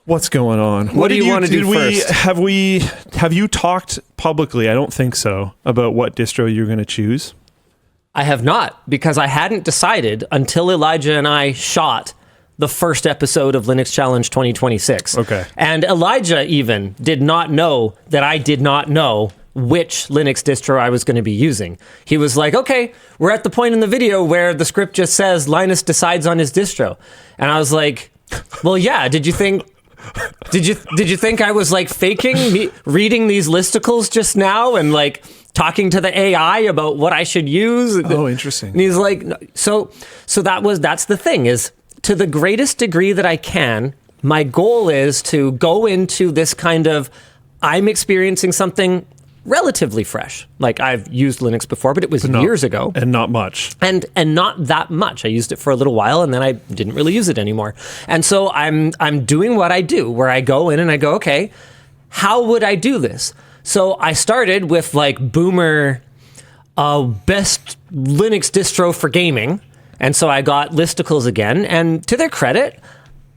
What's going on? What do you want to do first? Have you talked publicly? I don't think so, about what distro you're going to choose. I have not, because I hadn't decided until Elijah and I shot the first episode of Linux Challenge 2026. Okay. And Elijah even did not know that I did not know which Linux distro I was going to be using. He was like, okay, we're at the point in the video where the script just says Linus decides on his distro. And I was like, well, yeah, did you think I was like faking reading these listicles just now and like talking to the AI about what I should use? Oh, interesting. And he's like, so that's the thing, is to the greatest degree that I can, my goal is to go into this kind of, I'm experiencing something relatively fresh. Like, I've used Linux before, but it was years ago. And not much. And not that much. I used it for a little while, and then I didn't really use it anymore. And so I'm doing what I do, where I go in and I go, okay, how would I do this? So I started with like Boomer, best Linux distro for gaming. And so I got listicles again. And to their credit,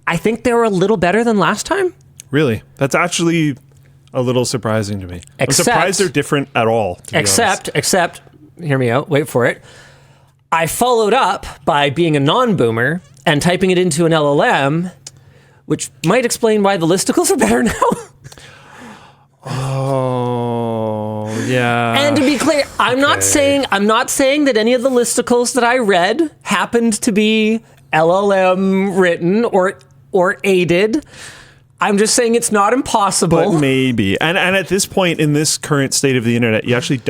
I think they were a little better than last time. Really? That's actually a little surprising to me. I'm surprised they're different at all, to be honest. Except, hear me out, wait for it. I followed up by being a non-boomer and typing it into an LLM, which might explain why the listicles are better now. Oh, yeah. And to be clear, I'm not saying that any of the listicles that I read happened to be LLM written or aided. I'm just saying it's not impossible. But maybe. And at this point in this current state of the internet, you actually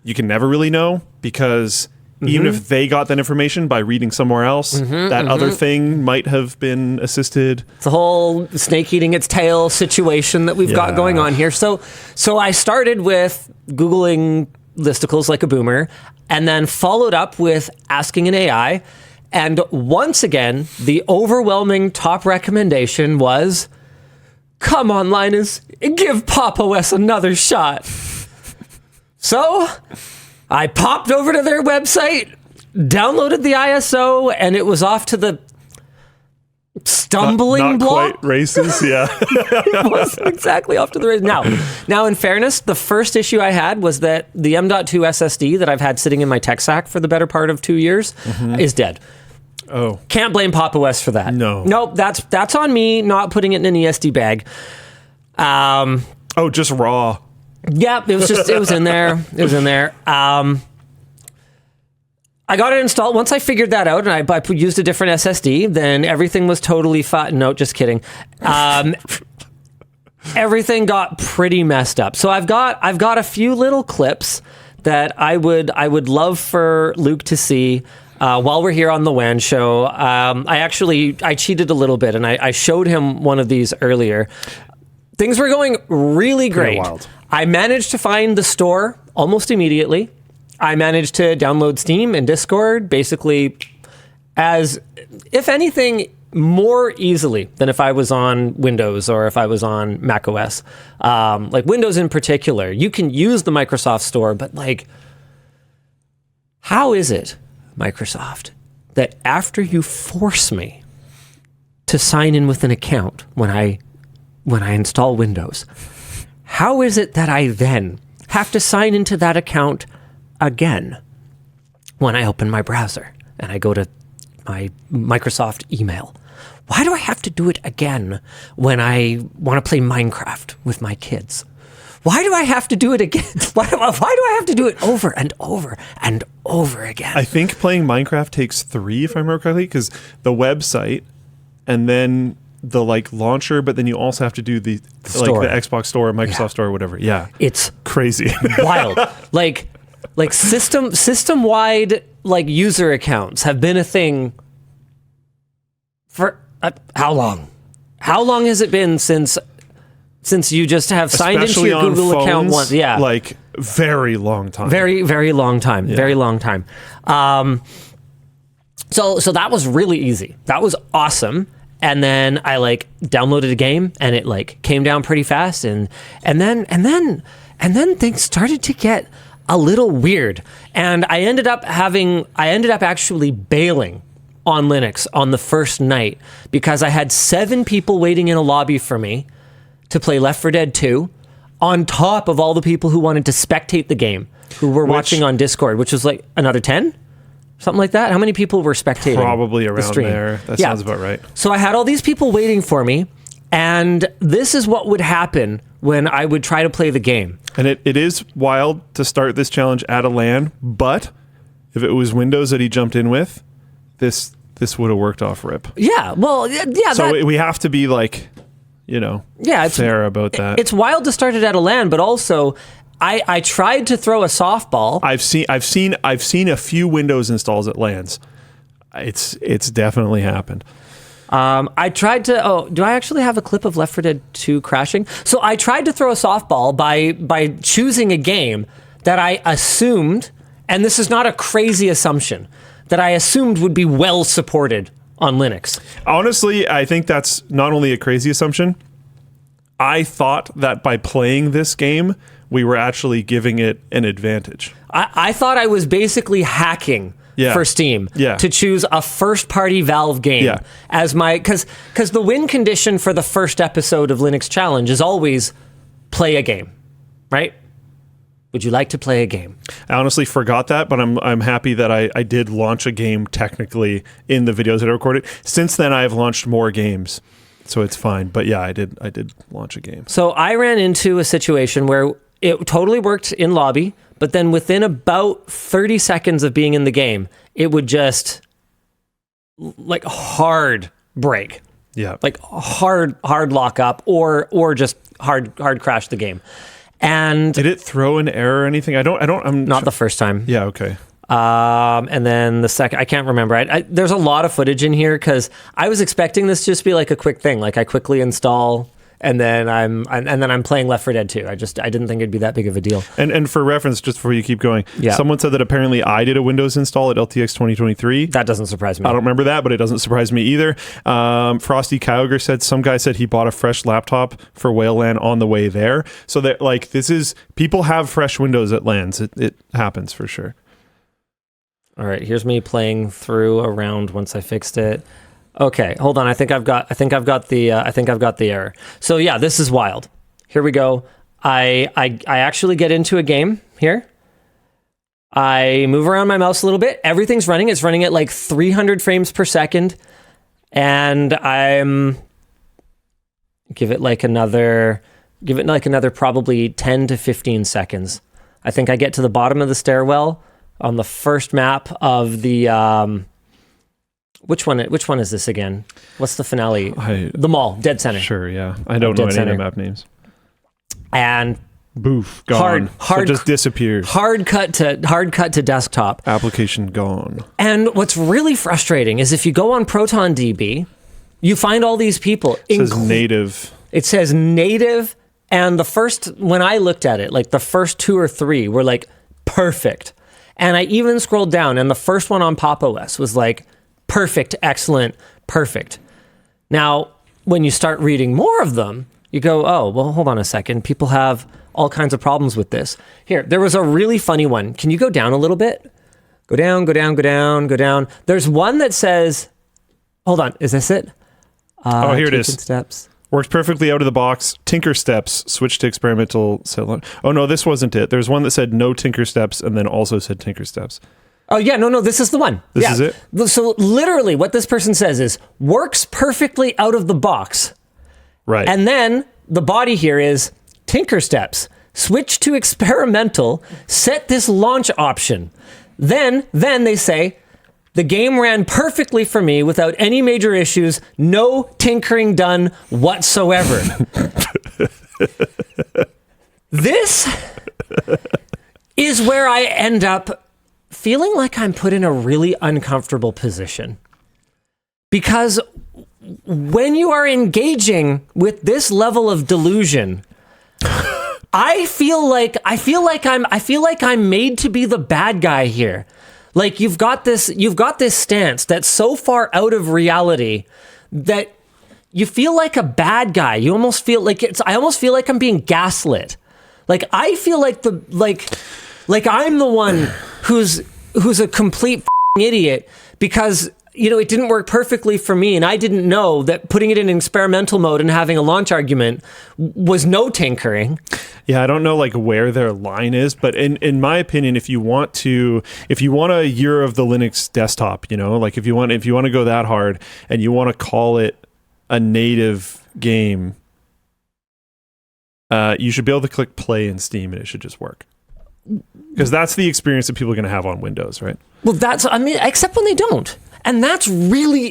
you can never really know, because even if they got that information by reading somewhere else, other thing might have been assisted. It's a whole snake eating its tail situation that we've got going on here. So I started with Googling listicles like a boomer, and then followed up with asking an AI. And once again, the overwhelming top recommendation was, come on, Linus, give CashyOS another shot. So I popped over to their website, downloaded the ISO, and it was off to the stumbling block. Not quite races, yeah. It wasn't exactly off to the races. Now, in fairness, the first issue I had was that the M.2 SSD that I've had sitting in my tech stack for the better part of 2 years is dead. Oh. Can't blame CashyOS for that. No. Nope, that's on me not putting it in an ESD bag. Just raw. Yep, it was in there. It was in there. I got it installed. Once I figured that out and I used a different SSD, then everything was totally fine. No, just kidding. Everything got pretty messed up. So I've got a few little clips that I would love for Luke to see while we're here on the WAN show. I cheated a little bit and I showed him one of these earlier. Things were going really great. Wild. I managed to find the store almost immediately. I managed to download Steam and Discord basically as, if anything, more easily than if I was on Windows or if I was on Mac OS. Like Windows in particular, you can use the Microsoft Store, but like, how is it, Microsoft, that after you force me to sign in with an account when I install Windows, how is it that I then have to sign into that account again when I open my browser and I go to my Microsoft email? Why do I have to do it again when I want to play Minecraft with my kids? Why do I have to do it again? Why do I have to do it over and over and over again? I think playing Minecraft takes 3, if I remember correctly, because the website and then the launcher, but then you also have to do the Xbox Store, Microsoft Store, or whatever. Yeah, it's crazy, wild. Like system wide user accounts have been a thing for how long? How long has it been since you just have signed especially into your Google phones, account once? Yeah, very long time. Very, very long time. Yeah. Very long time. So that was really easy. That was awesome. And then I downloaded a game and it came down pretty fast and then things started to get a little weird. And I ended up actually bailing on Linux on the first night because I had 7 people waiting in a lobby for me to play Left 4 Dead 2 on top of all the people who wanted to spectate the game, who were watching on Discord, which was like another 10? Something like that? How many people were spectating? Probably around there. That sounds about right. So I had all these people waiting for me, and this is what would happen when I would try to play the game. And it is wild to start this challenge at a LAN, but if it was Windows that he jumped in with, this would have worked off rip. Yeah, well, yeah. So we have to be like, fair about that. It's wild to start it at a LAN, but also I tried to throw a softball. I've seen a few Windows installs at LANs. It's definitely happened. I tried to. Do I actually have a clip of Left 4 Dead 2 crashing? So I tried to throw a softball by choosing a game that I assumed, and this is not a crazy assumption, that I assumed would be well supported on Linux. Honestly, I think that's not only a crazy assumption. I thought that by playing this game, we were actually giving it an advantage. I thought I was basically hacking for Steam to choose a first-party Valve game as my... Because the win condition for the first episode of Linux Challenge is always play a game, right? Would you like to play a game? I honestly forgot that, but I'm happy that I did launch a game technically in the videos that I recorded. Since then, I've launched more games, so it's fine. But yeah, I did launch a game. So I ran into a situation where it totally worked in lobby, but then within about 30 seconds of being in the game, it would just like hard break. Yeah. Like hard lock up or just hard crash the game. And did it throw an error or anything? I'm not the first time. Yeah, okay. And then the second, I can't remember. There's a lot of footage in here because I was expecting this to just be like a quick thing. Like I quickly install and then I'm playing Left 4 Dead 2. I didn't think it'd be that big of a deal. And for reference, just before you keep going, someone said that apparently I did a Windows install at LTX 2023. That doesn't surprise me. I don't remember that, but it doesn't surprise me either. Frosty Kyogre said some guy said he bought a fresh laptop for Whale LAN on the way there. So that like people have fresh Windows at LANs. It happens for sure. All right, here's me playing through a round once I fixed it. Okay, hold on. I think I've got the error. So yeah, this is wild. Here we go. I actually get into a game here. I move around my mouse a little bit. Everything's running. It's running at like 300 frames per second, and give it like another probably 10 to 15 seconds. I think I get to the bottom of the stairwell on the first map of the. Which one is this again? What's the finale? The mall, Dead Center. Sure, yeah. I don't know any of the map names. And boof, gone. Hard, so just disappears. Hard cut to desktop. Application gone. And what's really frustrating is if you go on ProtonDB, you find all these people. It says native. It says native, and when I looked at it, like the first 2 or 3 were like perfect. And I even scrolled down, and the first one on PopOS was like perfect, excellent, perfect. Now, when you start reading more of them, you go, oh, well, hold on a second. People have all kinds of problems with this. Here, there was a really funny one. Can you go down a little bit? Go down, go down, go down, go down. There's one that says, hold on, is this it? Here it is. Steps. Works perfectly out of the box. Tinker steps. Switch to experimental. Oh, no, this wasn't it. There's one that said no Tinker steps and then also said Tinker steps. Oh, yeah, no, this is the one. This is it? So literally what this person says is, works perfectly out of the box. Right. And then the body here is Tinker steps. Switch to experimental. Set this launch option. Then they say, the game ran perfectly for me without any major issues. No tinkering done whatsoever. This is where I end up feeling like I'm put in a really uncomfortable position. Because when you are engaging with this level of delusion, I feel like I'm made to be the bad guy here. Like you've got this stance that's so far out of reality that you feel like a bad guy. You almost feel like I almost feel like I'm being gaslit. Like I feel like I'm the one who's a complete idiot because it didn't work perfectly for me, and I didn't know that putting it in experimental mode and having a launch argument was no tinkering. Yeah, I don't know like where their line is, but in my opinion, if you want a year of the Linux desktop, like if you want to go that hard and you want to call it a native game, you should be able to click play in Steam and it should just work. Because that's the experience that people are going to have on Windows, right? Well, except when they don't. And that's really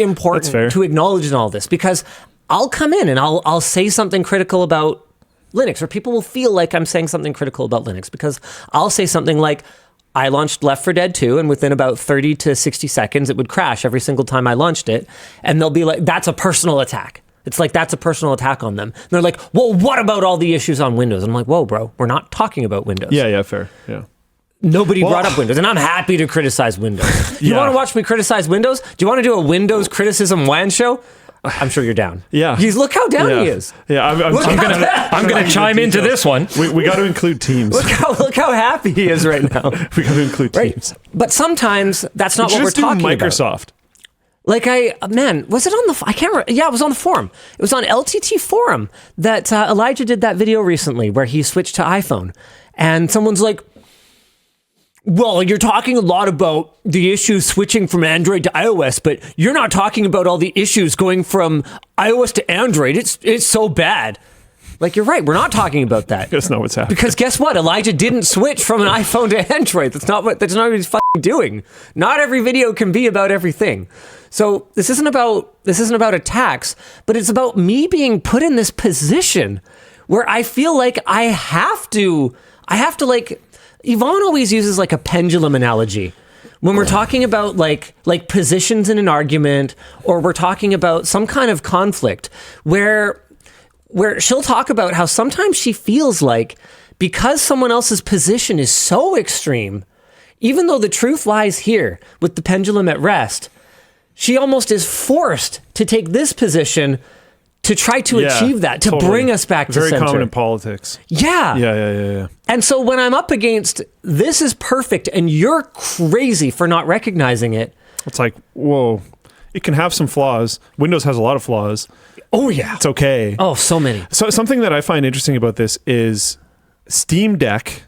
important to acknowledge in all this, because I'll come in and I'll say something critical about Linux, or people will feel like I'm saying something critical about Linux, because I'll say something like, I launched Left 4 Dead 2, and within about 30 to 60 seconds, it would crash every single time I launched it. And they'll be like, that's a personal attack. It's like, that's a personal attack on them. And they're like, well, what about all the issues on Windows? And I'm like, whoa, bro, we're not talking about Windows. Yeah, fair. Yeah. Nobody brought up Windows, and I'm happy to criticize Windows. You want to watch me criticize Windows? Do you want to do a Windows criticism WAN show? I'm sure you're down. Yeah. Look how down he is. Yeah, I'm gonna chime into this one. We got to include Teams. Look how happy he is right now. We got to include Teams. Right. But sometimes that's not what we're talking about. Microsoft. Like was it on the, I can't remember. Yeah, it was on the forum. It was on LTT forum that Elijah did that video recently where he switched to iPhone. And someone's like, well, you're talking a lot about the issues switching from Android to iOS, but you're not talking about all the issues going from iOS to Android. It's so bad. Like, you're right. We're not talking about that. That's not what's happening. Because guess what? Elijah didn't switch from an iPhone to Android. That's not what he's fucking doing. Not every video can be about everything. So this isn't about attacks, but it's about me being put in this position where I feel like I have to like, Yvonne always uses like a pendulum analogy when we're talking about like positions in an argument, or we're talking about some kind of conflict where she'll talk about how sometimes she feels like, because someone else's position is so extreme, even though the truth lies here with the pendulum at rest, she almost is forced to take this position to try to achieve that, to bring us back to center. Very common in politics. Yeah. Yeah. And so when I'm up against, this is perfect, and you're crazy for not recognizing it. It's like, whoa, it can have some flaws. Windows has a lot of flaws. Oh, yeah. It's okay. Oh, so many. So something that I find interesting about this is Steam Deck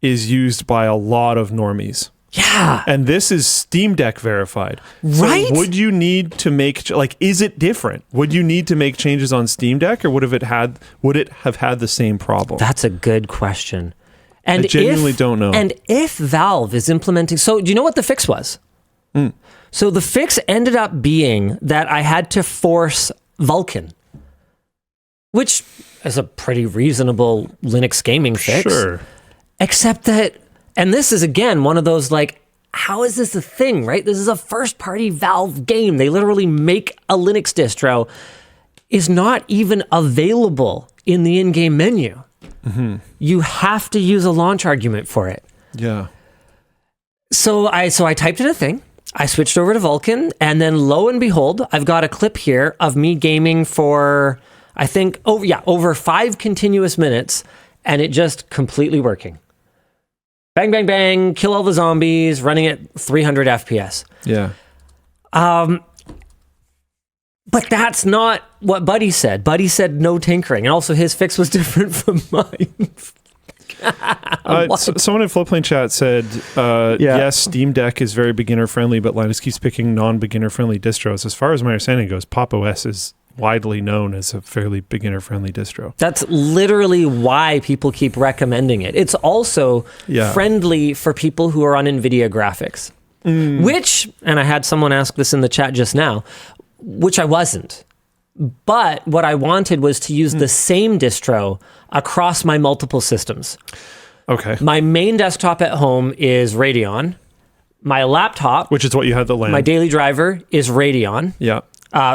is used by a lot of normies. Yeah. And this is Steam Deck verified. Right? So would you need to make, like, is it different? Would you need to make changes on Steam Deck, or would it have had the same problem? That's a good question. And I genuinely don't know. And if Valve is implementing, so do you know what the fix was? So the fix ended up being that I had to force Vulkan, which is a pretty reasonable Linux gaming fix. Sure. Except that, and this is again one of those like, how is this a thing, right? This is a first-party Valve game. They literally make a Linux distro, is not even available in the in-game menu. Mm-hmm. You have to use a launch argument for it. Yeah. So I typed in a thing. I switched over to Vulkan, and then lo and behold, I've got a clip here of me gaming for, I think, over 5 continuous minutes, and it just completely working. Bang, bang, bang, kill all the zombies, running at 300 FPS. Yeah. But that's not what Buddy said. Buddy said no tinkering, and also his fix was different from mine. Someone in Floatplane chat said, yes, Steam Deck is very beginner friendly, but Linus keeps picking non-beginner friendly distros. As far as my understanding goes, Pop! OS is widely known as a fairly beginner friendly distro. That's literally why people keep recommending it. It's also friendly for people who are on NVIDIA graphics, which, and I had someone ask this in the chat just now, which I wasn't. But what I wanted was to use the same distro across my multiple systems. Okay. My main desktop at home is Radeon. My laptop, which is what you had the LAN. My daily driver is Radeon. Yeah.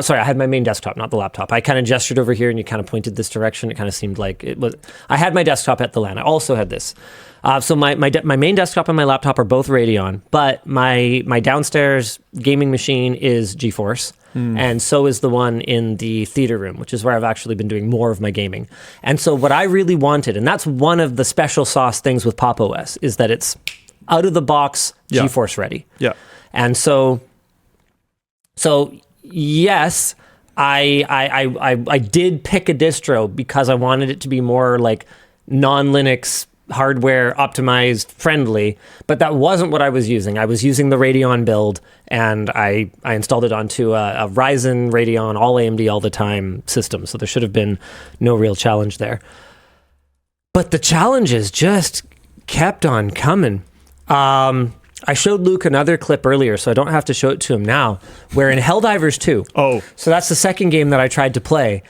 Sorry, I had my main desktop, not the laptop. I kind of gestured over here and you kind of pointed this direction. It kind of seemed like it was. I had my desktop at the LAN. I also had this. So my main desktop and my laptop are both Radeon, but my downstairs gaming machine is GeForce. And so is the one in the theater room, which is where I've actually been doing more of my gaming. And so what I really wanted, and that's one of the special sauce things with Pop! OS, is that it's out of the box GeForce ready. Yeah. And so So yes, I did pick a distro because I wanted it to be more like non-Linux hardware optimized friendly, but that wasn't what I was using. I was using the Radeon build, and I installed it onto a Ryzen Radeon all AMD all the time system, so there should have been no real challenge there. But the challenges just kept on coming. I showed Luke another clip earlier, so I don't have to show it to him now, where in Helldivers 2, so that's the second game that I tried to play,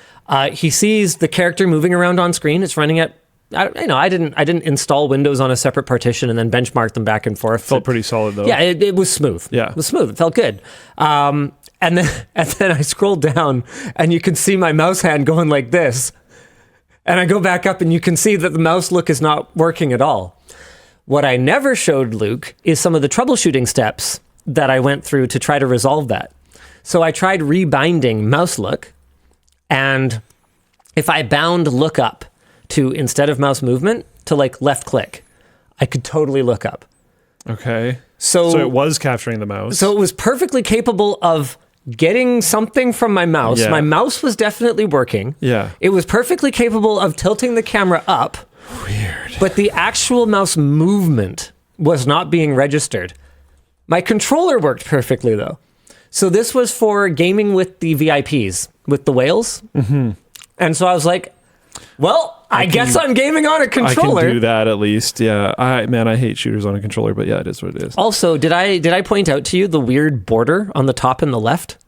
he sees the character moving around on screen. It's running at, I didn't install Windows on a separate partition and then benchmark them back and forth. Felt pretty solid though. Yeah, it was smooth. Yeah. It was smooth. It felt good. And then I scroll down and you can see my mouse hand going like this. And I go back up and you can see that the mouse look is not working at all. What I never showed Luke is some of the troubleshooting steps that I went through to try to resolve that. So I tried rebinding mouse look, and if I bound lookup to, instead of mouse movement, to like left click, I could totally look up. Okay. So it was capturing the mouse. So it was perfectly capable of getting something from my mouse. Yeah. My mouse was definitely working. Yeah. It was perfectly capable of tilting the camera up. Weird. But the actual mouse movement was not being registered. My controller worked perfectly though. So this was for gaming with the VIPs, with the whales. Mm-hmm. And so I was like, well, I guess I'm gaming on a controller. I can do that at least. Yeah. I hate shooters on a controller, but yeah, it is what it is. Also, did I point out to you the weird border on the top and the left?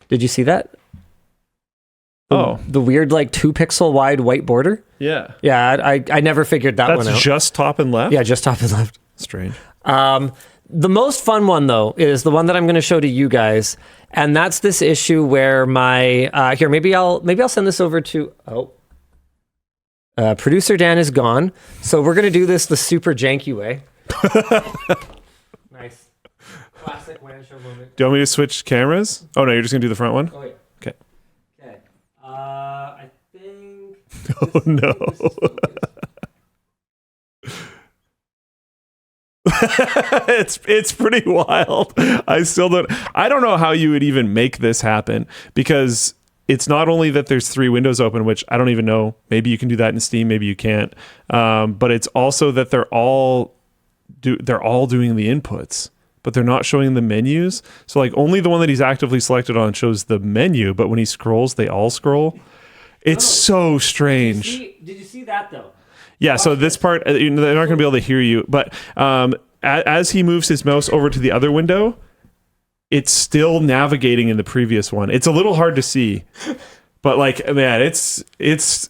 Did you see that? The weird like 2 pixel wide white border? Yeah. Yeah, I never figured that one out. That's just top and left? Yeah, just top and left. Strange. The most fun one though is the one that I'm going to show to you guys, and that's this issue where my here maybe I'll send this over to producer Dan is gone, so we're going to do this the super janky way. Nice. Classic WAN show moment. Do you want me to switch cameras? Oh no, you're just going to do the front one? Oh yeah. Okay. Okay. I think Oh no. It's pretty wild. I don't know how you would even make this happen, because it's not only that there's 3 windows open, which I don't even know. Maybe you can do that in Steam, maybe you can't. But it's also that they're all doing the inputs, but they're not showing the menus. So like only the one that he's actively selected on shows the menu, but when he scrolls, they all scroll. It's so strange. Did you see that though? Yeah, so this part, they're not going to be able to hear you, but as he moves his mouse over to the other window, it's still navigating in the previous one. It's a little hard to see, but like, man, it's strange.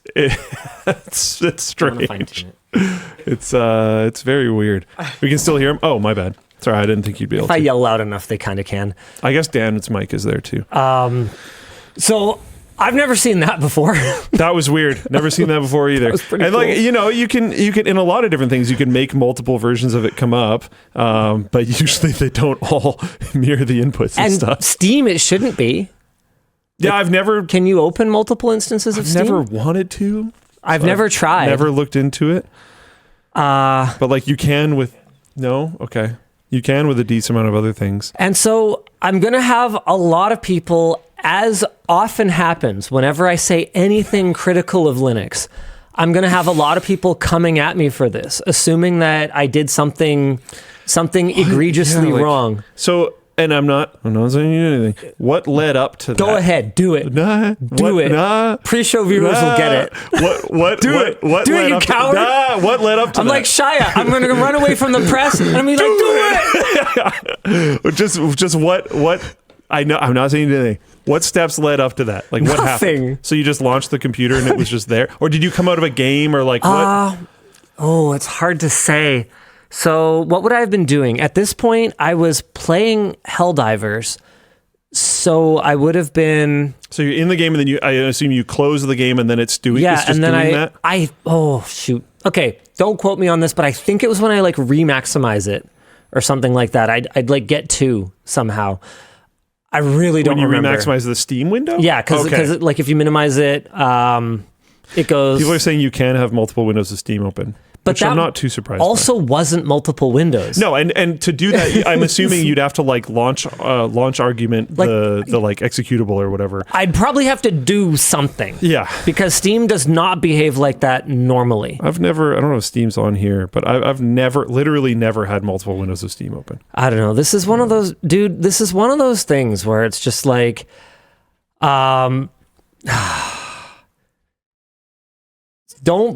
It's very weird. We can still hear him. Oh, my bad. Sorry, I didn't think you'd be able to. If I yell loud enough, they kind of can. I guess Dan's mic is there too. So I've never seen that before. That was weird. Never seen that before either. That was pretty and cool. like, you can in a lot of different things, you can make multiple versions of it come up, but usually they don't all mirror the inputs and stuff. Steam, it shouldn't be. Yeah, I've never. Can you open multiple instances of Steam? Never wanted to. I've never tried. Never looked into it. But like you can with you can with a decent amount of other things. And so I'm going to have a lot of people, as often happens whenever I say anything critical of Linux, I'm going to have a lot of people coming at me for this, assuming that I did something egregiously wrong. So, and I'm not saying anything. What led up to that? Go ahead, do it. Do it. Pre-show viewers will get it. What do it. What do led it, you up coward. What led up to I'm that? like Shia. I'm going to run away from the press and I'm like, do it. just what? I know. I'm not saying anything. What steps led up to that? Like what happened? So you just launched the computer and it was just there, or did you come out of a game, or like what? It's hard to say. So what would I have been doing? At this point, I was playing Helldivers. So I would have been... So you're in the game, and then I assume you close the game, and then it's doing that? Shoot. Okay, don't quote me on this, but I think it was when I like remaximize it or something like that. I'd like get 2 somehow. I really don't remember. When you remaximize the Steam window? Yeah, because like if you minimize it, it goes... People are saying you can have multiple windows of Steam open. But which that I'm not too surprised also wasn't multiple windows. No, and to do that, I'm assuming you'd have to like launch argument, Like- the like executable or whatever. I'd probably have to do something. Yeah. Because Steam does not behave like that normally. I don't know if Steam's on here, but I've literally never had multiple windows of Steam open. I don't know. This is one of those, dude, this is one of those things where it's just like, don't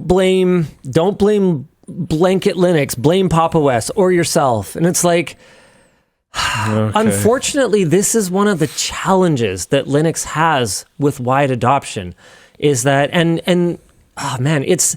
blame blanket Linux, blame Pop! OS or yourself. And it's like, Okay. unfortunately, this is one of the challenges that Linux has with wide adoption, is that, and oh man, it's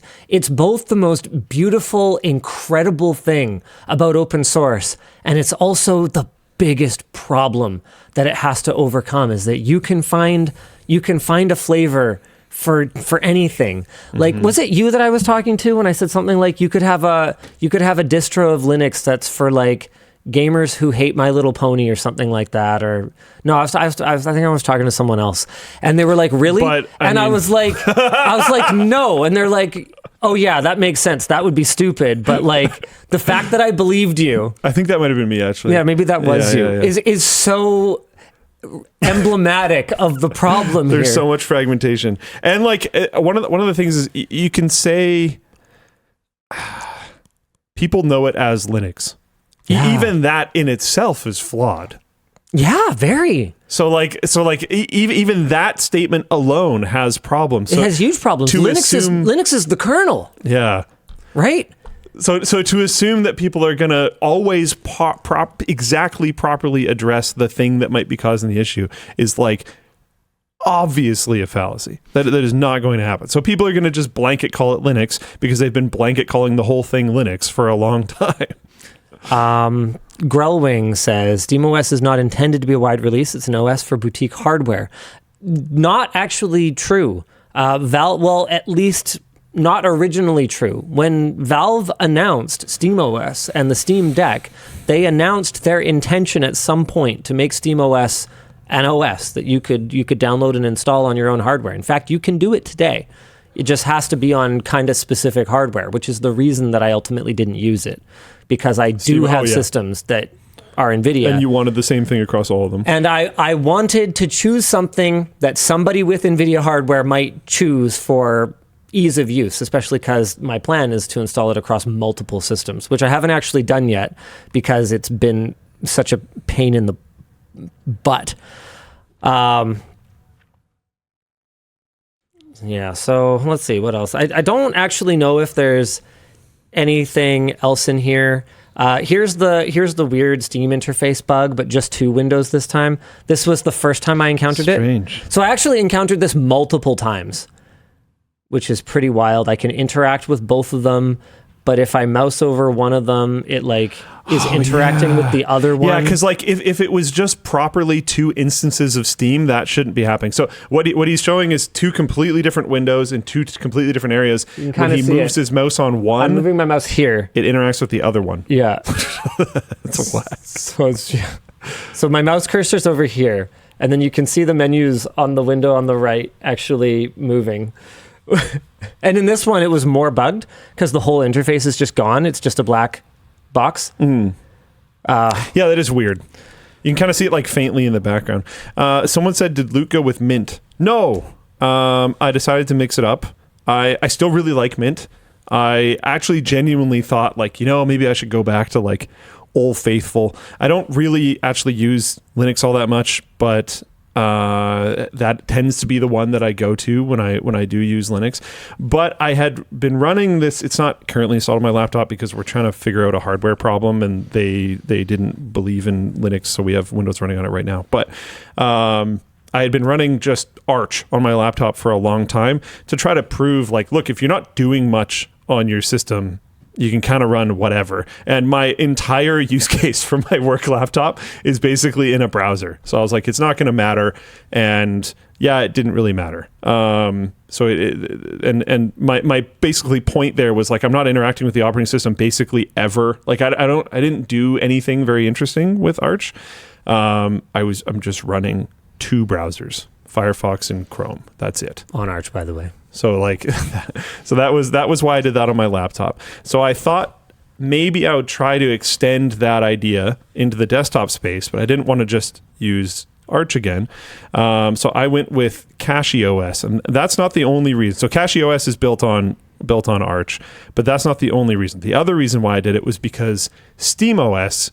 both the most beautiful, incredible thing about open source, and it's also the biggest problem that it has to overcome, is that you can find a flavor for anything. Like, was it you that I was talking to when I said something like you could have a distro of Linux that's for like gamers who hate My Little Pony or something like that? Or no, I think I was talking to someone else, and they were like, really? I was like, no, and they're like, oh yeah, that makes sense. That would be stupid. But like the fact that I believed you, I think that might have been me actually. yeah, maybe that was you, is so emblematic of the problem. There's here. so much fragmentation, and like one of the things is you can say people know it as Linux. Yeah. Even that in itself is flawed. Yeah, very. So even that statement alone has problems. It So has huge problems. to Linux is the kernel, yeah. right? So to assume that people are going to always exactly properly address the thing that might be causing the issue is like obviously a fallacy. That is not going to happen. So people are going to just blanket call it Linux because they've been blanket calling the whole thing Linux for a long time. Grellwing says SteamOS is not intended to be a wide release. It's an OS for boutique hardware. Not actually true. Well, at least not originally true. When Valve announced SteamOS and the Steam Deck, they announced their intention at some point to make SteamOS an OS that you could download and install on your own hardware. In fact, you can do it today. It just has to be on kind of specific hardware, which is the reason that I ultimately didn't use it, because I do have systems that are NVIDIA. And you wanted the same thing across all of them. And I wanted to choose something that somebody with NVIDIA hardware might choose for ease of use, especially because my plan is to install it across multiple systems, which I haven't actually done yet because it's been such a pain in the butt. Yeah, so let's see, what else? I don't actually know if there's anything else in here. Here's the weird Steam interface bug, but just 2 windows this time. This was the first time I encountered Strange. it. So I actually encountered this multiple times, which is pretty wild. I can interact with both of them, but if I mouse over one of them, it like is interacting with the other one. Yeah, because like if it was just properly 2 instances of Steam, that shouldn't be happening. So what he's showing is 2 completely different windows in 2 completely different areas. When he moves his mouse on one, I'm moving my mouse here. it interacts with the other one. Yeah. It's So so my mouse cursor's over here, and then you can see the menus on the window on the right actually moving. And in this one, it was more bugged because the whole interface is just gone. It's just a black box. Yeah, that is weird. You can kind of see it like faintly in the background. Someone said, did Luke go with Mint? No. I decided to mix it up. I still really like Mint. I actually genuinely thought like, maybe I should go back to like Old Faithful. I don't really actually use Linux all that much, but that tends to be the one that I go to when I do use Linux. But I had been running this. It's not currently installed on my laptop because we're trying to figure out a hardware problem, and they didn't believe in Linux, so we have Windows running on it right now. But I had been running just Arch on my laptop for a long time to try to prove like, look, if you're not doing much on your system, you can kind of run whatever. And my entire use case for my work laptop is basically in a browser. So I was like, it's not going to matter. And yeah, it didn't really matter. So my basically point there was like, I'm not interacting with the operating system basically ever. Like I didn't do anything very interesting with Arch. I'm just running 2 browsers Firefox, and Chrome. That's it. On Arch, by the way. So like, so that was why I did that on my laptop. So I thought maybe I would try to extend that idea into the desktop space, but I didn't want to just use Arch again. So I went with CashyOS, and that's not the only reason. So CashyOS is built on Arch, but that's not the only reason. The other reason why I did it was because SteamOS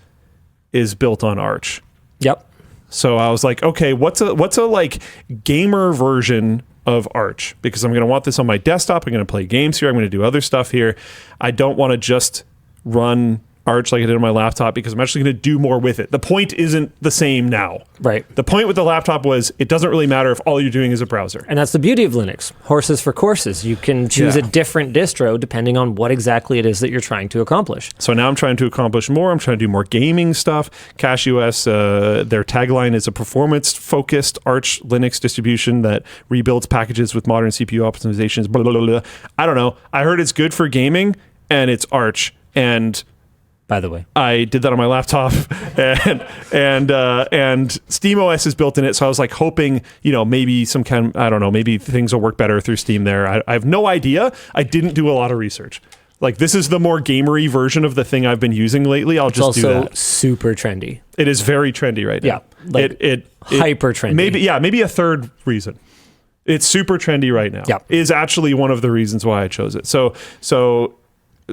is built on Arch. Yep. So I was like, okay, what's a like gamer version of Arch? Because I'm going to want this on my desktop. I'm going to play games here. I'm going to do other stuff here. I don't want to just run Arch like I did on my laptop because I'm actually going to do more with it. The point isn't the same now. Right. The point with the laptop was it doesn't really matter if all you're doing is a browser. And that's the beauty of Linux. Horses for courses. You can choose a different distro depending on what exactly it is that you're trying to accomplish. So now I'm trying to accomplish more. I'm trying to do more gaming stuff. CashyOS, their tagline is a performance-focused Arch Linux distribution that rebuilds packages with modern CPU optimizations, blah, blah, blah, blah. I don't know. I heard it's good for gaming, and it's Arch. And by the way, I did that on my laptop, and SteamOS is built in it. So I was like hoping, maybe maybe things will work better through Steam there. I have no idea. I didn't do a lot of research. Like, this is the more gamery version of the thing I've been using lately. I'll just do that. It's also super trendy. It is very trendy right now. Yeah, it hyper trendy. Maybe a third reason. It's super trendy right now. Yeah, is actually one of the reasons why I chose it. So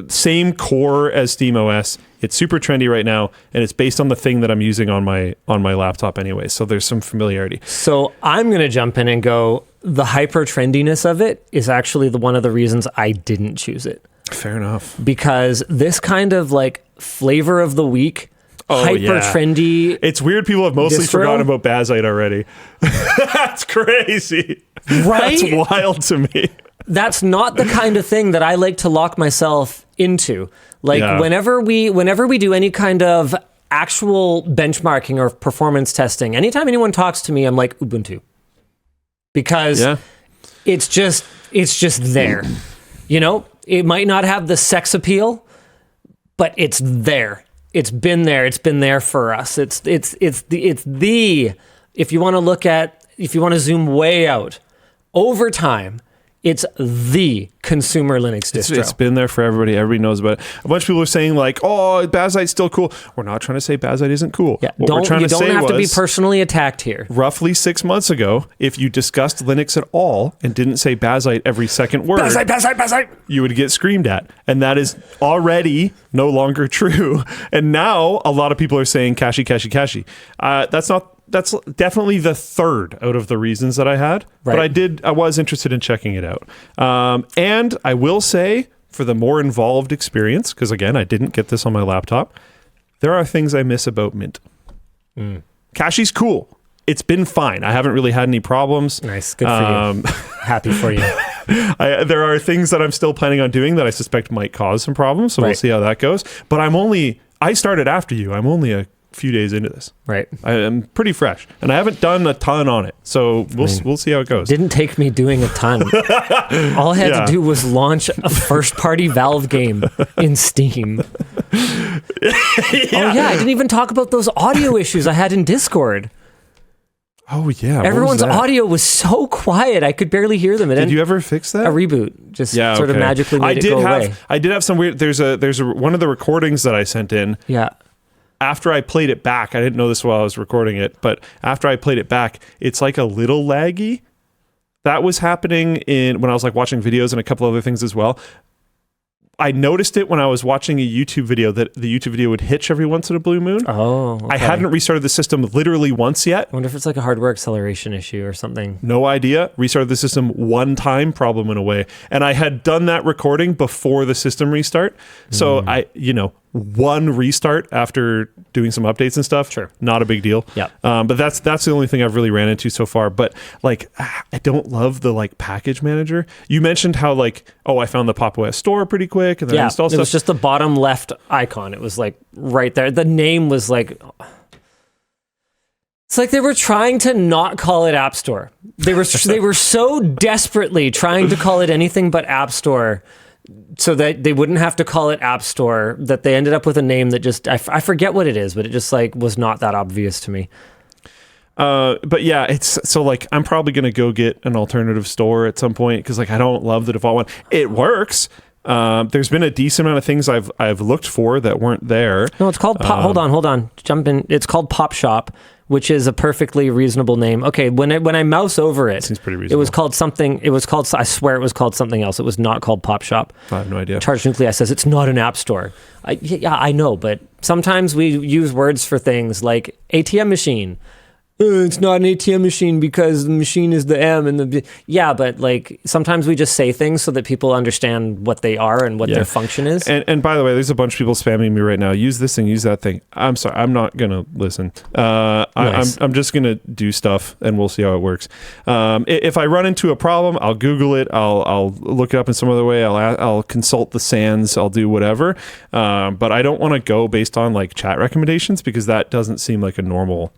same core as SteamOS. It's super trendy right now, and it's based on the thing that I'm using on my laptop anyway. So there's some familiarity. So I'm going to jump in and go, the hyper trendiness of it is actually one of the reasons I didn't choose it. Fair enough. Because this kind of like flavor of the week, hyper trendy. It's weird people have mostly forgotten about Bazite already. That's crazy. Right? That's wild to me. That's not the kind of thing that I like to lock myself into. Like whenever we do any kind of actual benchmarking or performance testing, anytime anyone talks to me, I'm like Ubuntu. Because it's just there. It might not have the sex appeal, but it's there. It's been there. It's been there for us. It's the if you want to zoom way out over time, it's the consumer Linux distro. It's been there for everybody. Everybody knows about it. A bunch of people are saying like, "Oh, Bazite's still cool." We're not trying to say Bazite isn't cool. Yeah, you don't have to be personally attacked here. Roughly 6 months ago, if you discussed Linux at all and didn't say Bazite every second word, Bazite, you would get screamed at, and that is already no longer true. And now a lot of people are saying Cashy. That's definitely the third out of the reasons that I had, but I was interested in checking it out. And I will say, for the more involved experience, because again, I didn't get this on my laptop, there are things I miss about Mint. Cashy's cool. It's been fine. I haven't really had any problems. Nice. Good for you. Happy for you. There are things that I'm still planning on doing that I suspect might cause some problems, so we'll see how that goes. But I started after you. I'm only a few days into this. Right. I am pretty fresh, and I haven't done a ton on it, so we'll see how it goes. Didn't take me doing a ton. All I had to do was launch a first-party Valve game in Steam. Oh yeah, I didn't even talk about those audio issues I had in Discord. Oh yeah, everyone's audio was so quiet I could barely hear them. Did you ever fix that? A reboot just sort of magically made it go away. I did have some weird. There's one of the recordings that I sent in. Yeah. After I played it back, I didn't know this while I was recording it, but after I played it back, it's like a little laggy. That was happening when I was like watching videos and a couple other things as well. I noticed it when I was watching a YouTube video that the YouTube video would hitch every once in a blue moon. Oh, okay. I hadn't restarted the system literally once yet. I wonder if it's like a hardware acceleration issue or something. No idea. Restarted the system one time, problem went away. And I had done that recording before the system restart. So one restart after doing some updates and stuff. Sure. Not a big deal. Yeah. But that's the only thing I've really ran into so far. But like, I don't love the like package manager. You mentioned how like, I found the Pop OS store pretty quick and then I installed stuff. It was just the bottom left icon. It was like right there. The name was like, it's like they were trying to not call it App Store. They were so desperately trying to call it anything but App Store, so that they wouldn't have to call it App Store, that they ended up with a name that just, I forget what it is, but it just like was not that obvious to me. But yeah, it's so like I'm probably gonna go get an alternative store at some point because like I don't love the default one. It works. There's been a decent amount of things I've looked for that weren't there. No, it's called Pop. Hold on. Jump in. It's called Pop Shop, which is a perfectly reasonable name. Okay, when I mouse over it, seems pretty it reasonable. was called something. It was called. I swear it was called something else. It was not called Pop Shop. I have no idea. Charged Nuclei says it's not an app store. Yeah, I know, but sometimes we use words for things like ATM machine. It's not an ATM machine because the machine is the M and the... Yeah, but like sometimes we just say things so that people understand what they are and what their function is. And by the way, there's a bunch of people spamming me right now. Use this thing, use that thing. I'm sorry, I'm not going to listen. Nice. I'm just going to do stuff and we'll see how it works. If I run into a problem, I'll Google it. I'll look it up in some other way. I'll consult the SANs. I'll do whatever. But I don't want to go based on like chat recommendations because that doesn't seem like a normal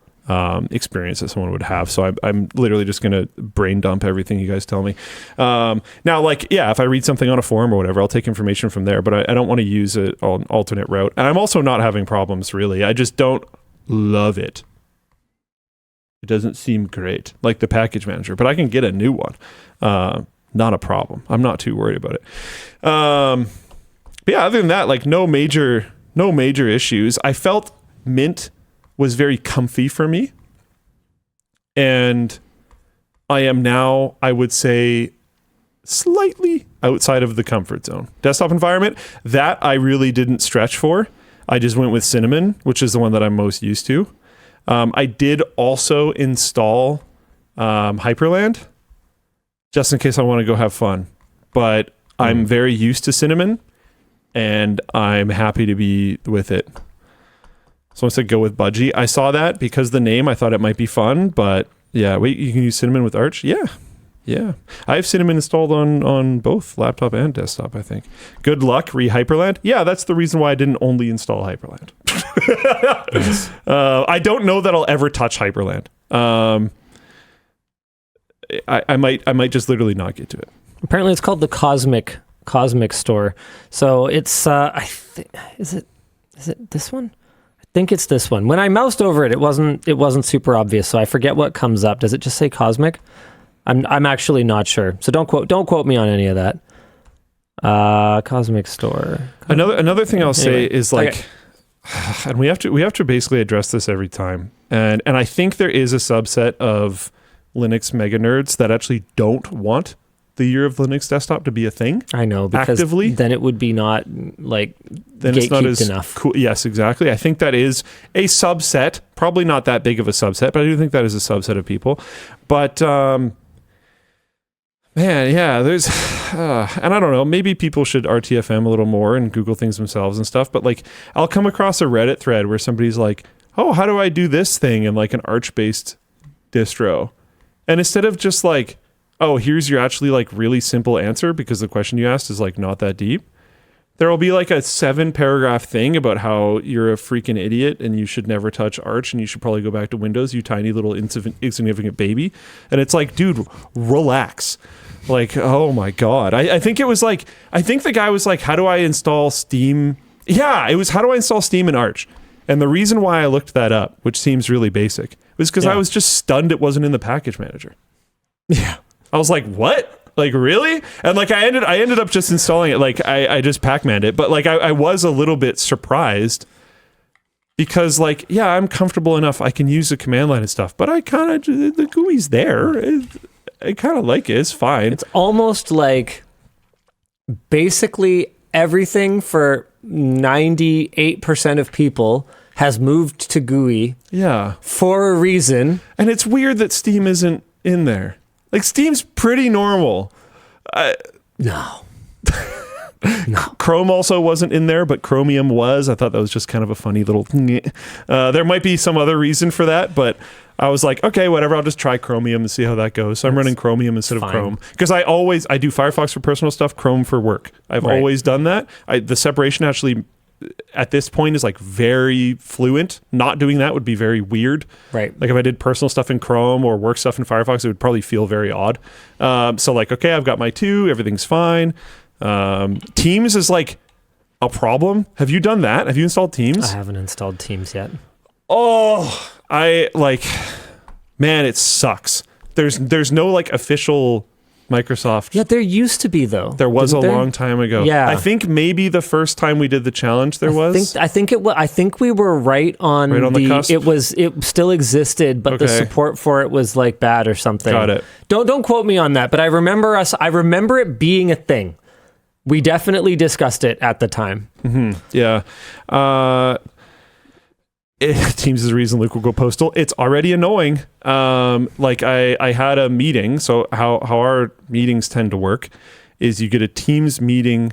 experience that someone would have. So I'm literally just going to brain dump everything you guys tell me. Now, like, yeah, if I read something on a forum or whatever, I'll take information from there, but I don't want to use an alternate route. And I'm also not having problems, really. I just don't love it. It doesn't seem great, like the package manager, but I can get a new one. Not a problem. I'm not too worried about it. But yeah, other than that, like no major issues. I felt Mint was very comfy for me. And I am now, I would say, slightly outside of the comfort zone. Desktop environment, that I really didn't stretch for. I just went with Cinnamon, which is the one that I'm most used to. I did also install Hyperland, just in case I want to go have fun. But I'm very used to Cinnamon, and I'm happy to be with it. So I said go with Budgie. I saw that because the name, I thought it might be fun, but yeah, wait, you can use Cinnamon with Arch? Yeah. I have Cinnamon installed on both laptop and desktop, I think. Good luck, Hyperland. Yeah, that's the reason why I didn't only install Hyperland. Nice. I don't know that I'll ever touch Hyperland. I might just literally not get to it. Apparently it's called the Cosmic Store. So it's, is it this one? I think it's this one. When I moused over it, it wasn't super obvious, so I forget what comes up. Does it just say Cosmic? I'm actually not sure. So don't quote me on any of that. Cosmic Store. Another thing I'll say is like, okay. And we have to basically address this every time. And I think there is a subset of Linux mega nerds that actually don't want the Year of Linux Desktop to be a thing. I know, because actively, then it would be not like then it's not as enough. Cool. Yes, exactly. I think that is a subset, probably not that big of a subset, but I do think that is a subset of people. But man, yeah, there's and I don't know, maybe people should RTFM a little more and Google things themselves and stuff, but like I'll come across a Reddit thread where somebody's like, "Oh, how do I do this thing in like an Arch-based distro?" And instead of just like, "Oh, here's your actually like really simple answer because the question you asked is like not that deep," there will be like a 7-paragraph thing about how you're a freaking idiot and you should never touch Arch and you should probably go back to Windows, you tiny little insignificant baby. And it's like, dude, relax. Like, oh my God. I think it was like, I think the guy was like, how do I install Steam? Yeah, it was how do I install Steam in Arch? And the reason why I looked that up, which seems really basic, was because I was just stunned it wasn't in the package manager. Yeah. I was like, what? Like, really? And like, I ended up just installing it. Like, I just Pac-Manned it. But like, I was a little bit surprised because like, yeah, I'm comfortable enough. I can use the command line and stuff, but I kind of, the GUI's there. I kind of like it. It's fine. It's almost like basically everything for 98% of people has moved to GUI. Yeah. For a reason. And it's weird that Steam isn't in there. Like, Steam's pretty normal. No. Chrome also wasn't in there, but Chromium was. I thought that was just kind of a funny little... there might be some other reason for that, but I was like, okay, whatever, I'll just try Chromium and see how that goes. So I'm running Chromium instead of Chrome. Because I do Firefox for personal stuff, Chrome for work. I've always done that. The separation actually... at this point is like very fluent. Not doing that would be very weird. Right. Like if I did personal stuff in Chrome or work stuff in Firefox, it would probably feel very odd. So like, okay, I've got my 2, everything's fine. Teams is like a problem. Have you done that? Have you installed Teams? I haven't installed Teams yet. Oh, I like, Man, it sucks. There's no like official Microsoft. Yeah, there used to be though. There was a long time ago. Yeah, I think maybe the first time we did the challenge I think we were right on the cusp? It still existed, but the support for it was like bad or something. Got it. Don't quote me on that, but I remember it being a thing. We definitely discussed it at the time. Mm-hmm. Yeah. Teams is the reason Luke will go postal. It's already annoying. Like I had a meeting. So how our meetings tend to work is you get a Teams meeting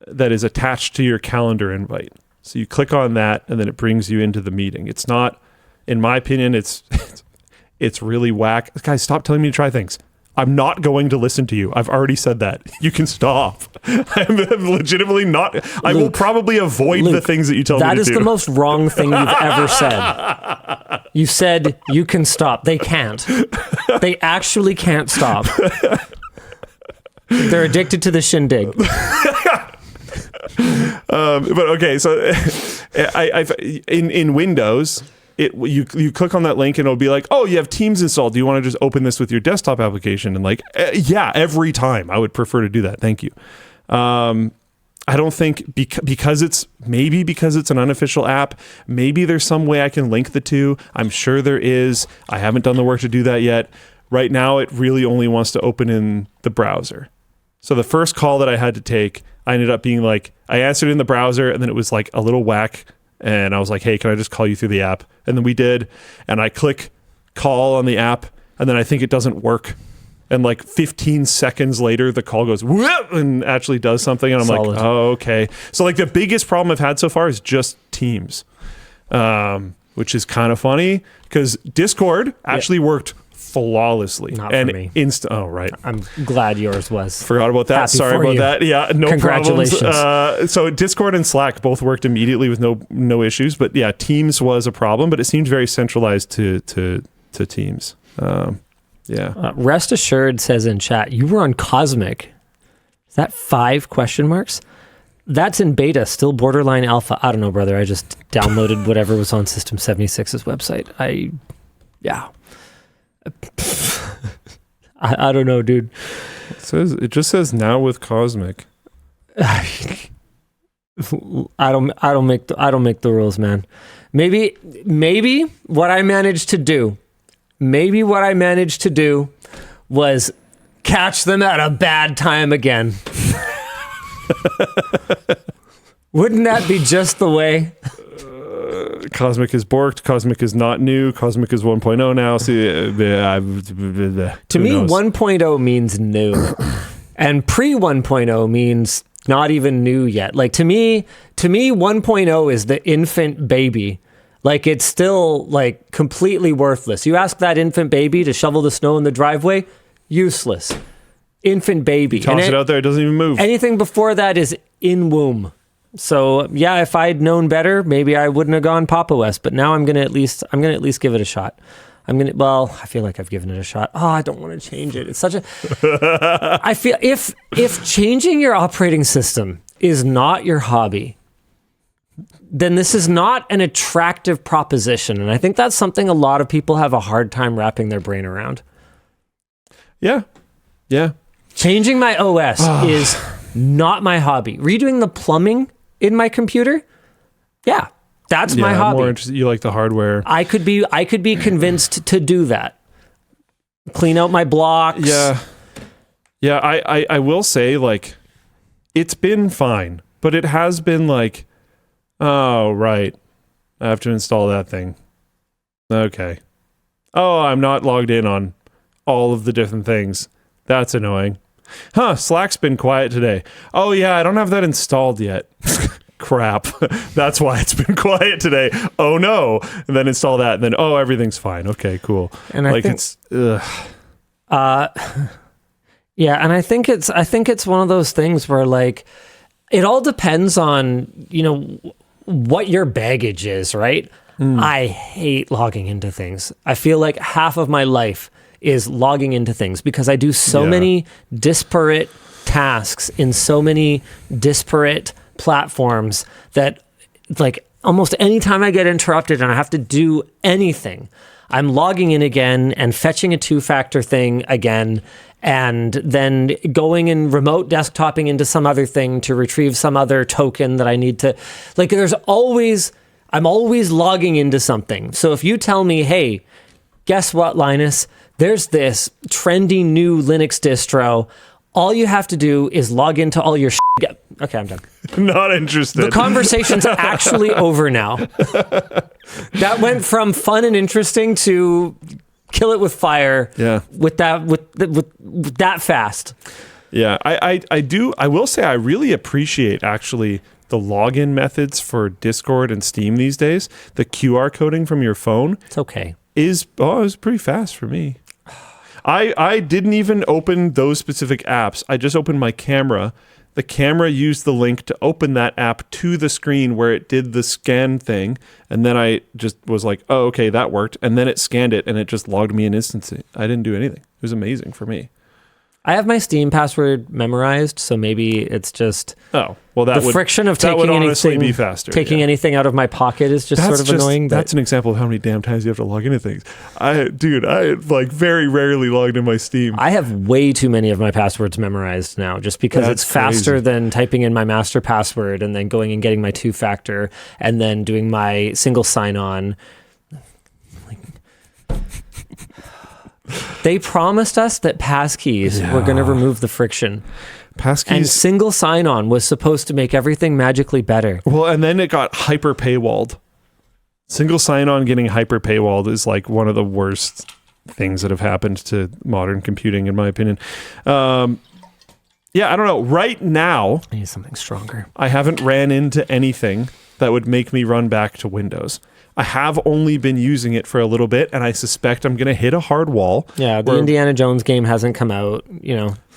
that is attached to your calendar invite. So you click on that and then it brings you into the meeting. It's not, in my opinion, it's really whack. Guys, stop telling me to try things. I'm not going to listen to you. I've already said that. You can stop. I'm legitimately not. I will probably avoid the things that you tell me to do. That is the most wrong thing you've ever said. You said you can stop. They can't. They actually can't stop. They're addicted to the shindig. But okay, so in Windows, you click on that link and it'll be like, oh, you have Teams installed. Do you want to just open this with your desktop application? And like, yeah, every time I would prefer to do that. Thank you. I don't think because it's an unofficial app, maybe there's some way I can link the two. I'm sure there is. I haven't done the work to do that yet. Right now, it really only wants to open in the browser. So the first call that I had to take, I ended up being like, I answered in the browser and then it was like a little whack. And I was like, hey, can I just call you through the app? And then we did. And I click call on the app. And then I think it doesn't work. And like 15 seconds later, the call goes whoop, and actually does something. And I'm like, oh, okay. So like the biggest problem I've had so far is just Teams, which is kind of funny because Discord actually worked flawlessly. Not for me. Oh, right. I'm glad yours was. Forgot about that. Happy Sorry for about you. that. Yeah, no Congratulations. problems. So Discord and Slack both worked immediately with no issues. But yeah, Teams was a problem, but it seemed very centralized to Teams. Yeah. Rest Assured says in chat, you were on Cosmic. Is that 5 question marks? That's in beta, still borderline alpha. I don't know, brother. I just downloaded whatever was on System 76's website. I don't know, dude. It just says now with Cosmic. I don't make the rules, man. Maybe what I managed to do was catch them at a bad time again. Wouldn't that be just the way? Cosmic is borked. Cosmic is not new. Cosmic is 1.0 now. To me, 1.0 means new. And pre 1.0 means not even new yet. Like to me 1.0 is the infant baby. Like it's still like completely worthless. You ask that infant baby to shovel the snow in the driveway, useless. Infant baby. Toss it out there, it doesn't even move. Anything before that is in womb. So yeah, if I'd known better, maybe I wouldn't have gone Pop OS. But now I'm gonna at least give it a shot. I feel like I've given it a shot. Oh, I don't want to change it. It's such a. I feel if changing your operating system is not your hobby, then this is not an attractive proposition, and I think that's something a lot of people have a hard time wrapping their brain around. Yeah. Changing my OS is not my hobby. Redoing the plumbing in my computer, yeah, that's my hobby. More interested. You like the hardware. I could be convinced to do that. Clean out my blocks. Yeah. I will say, like, it's been fine, but it has been like, oh right, I have to install that thing. Okay. Oh, I'm not logged in on all of the different things. That's annoying. Slack's been quiet today. Oh yeah, I don't have that installed yet. Crap. That's why it's been quiet today. Oh no. And then install that and then everything's fine. Okay, cool. And I think yeah, and I think it's one of those things where like it all depends on, what your baggage is, right? I hate logging into things. I feel like half of my life is logging into things because I do so many disparate tasks in so many disparate platforms that like almost any time I get interrupted and I have to do anything, I'm logging in again and fetching a two-factor thing again, and then going and remote desktoping into some other thing to retrieve some other token that I need to, like, I'm always logging into something. So if you tell me, hey, guess what, Linus? There's this trendy new Linux distro. All you have to do is log into all your shit. Okay, I'm done. Not interested. The conversation's actually over now. That went from fun and interesting to kill it with fire. Yeah. With that fast. Yeah, I will say I really appreciate actually the login methods for Discord and Steam these days. The QR coding from your phone. It's okay. It was pretty fast for me. I didn't even open those specific apps. I just opened my camera. The camera used the link to open that app to the screen where it did the scan thing. And then I just was like, oh, okay, that worked. And then it scanned it and it just logged me in instantly. I didn't do anything. It was amazing for me. I have my Steam password memorized, so maybe it's just the friction of taking anything out of my pocket is just sort of annoying. That's an example of how many damn times you have to log into things. I like very rarely logged in my Steam. I have way too many of my passwords memorized now, just because it's faster than typing in my master password and then going and getting my two-factor and then doing my single sign-on. They promised us that passkeys were going to remove the friction. Passkeys and single sign-on was supposed to make everything magically better. Well, and then it got hyper paywalled. Single sign-on getting hyper paywalled is like one of the worst things that have happened to modern computing, in my opinion. I don't know. Right now, I need something stronger. I haven't ran into anything that would make me run back to Windows. I have only been using it for a little bit, and I suspect I'm going to hit a hard wall. Yeah, the Indiana Jones game hasn't come out,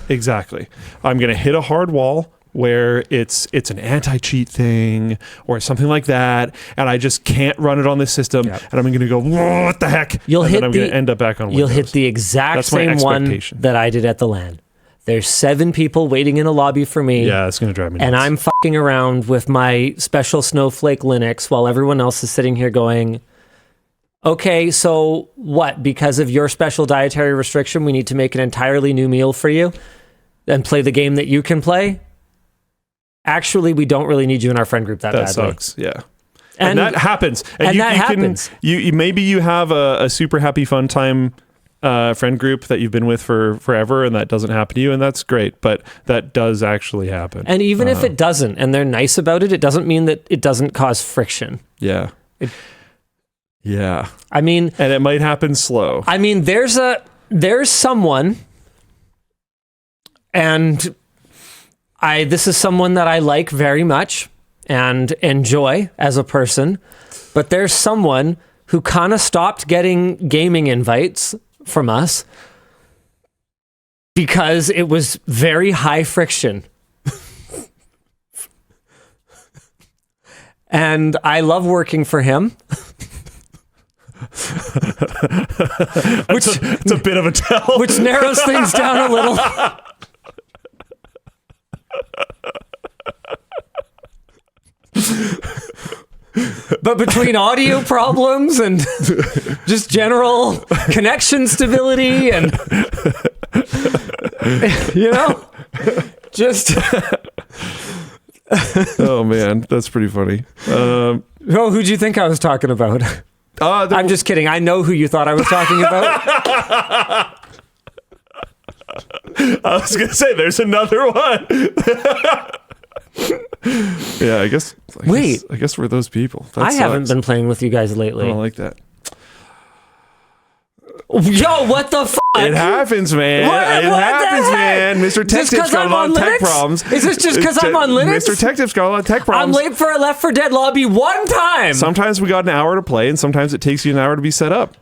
Exactly. I'm going to hit a hard wall where it's an anti-cheat thing or something like that, and I just can't run it on this system, and I'm going to go, what the heck? I'm going to end up back on Windows. You'll hit the exact same one that I did at the LAN. There's 7 people waiting in a lobby for me. Yeah, it's going to drive me nuts. And I'm fucking around with my special Snowflake Linux while everyone else is sitting here going, okay, so what? Because of your special dietary restriction, we need to make an entirely new meal for you and play the game that you can play? Actually, we don't really need you in our friend group that badly. That sucks, yeah. And that happens. And that happens. Maybe you have a super happy fun time friend group that you've been with for forever, and that doesn't happen to you, and that's great, but that does actually happen. And even if it doesn't, and they're nice about it, it doesn't mean that it doesn't cause friction. Yeah. Yeah. I mean... And it might happen slow. I mean, there's someone, and this is someone that I like very much and enjoy as a person, but there's someone who kind of stopped getting gaming invites from us because it was very high friction. And I love working for him. It's a bit of a tell. Which narrows things down a little. But between audio problems and just general connection stability and, just... Oh, man, that's pretty funny. Who'd you think I was talking about? I'm just kidding. I know who you thought I was talking about. I was going to say, there's another one. Yeah, I guess we're those people. I haven't been playing with you guys lately. I don't like that. Yo, what the fuck? It happens, man. It happens, man. Mr. Tech Tip's got a lot of tech problems. Is this just because I'm on Linux? Mr. Tech Tip's got a lot of tech problems. I'm late for a Left 4 Dead lobby one time. Sometimes we got an hour to play, and sometimes it takes you an hour to be set up.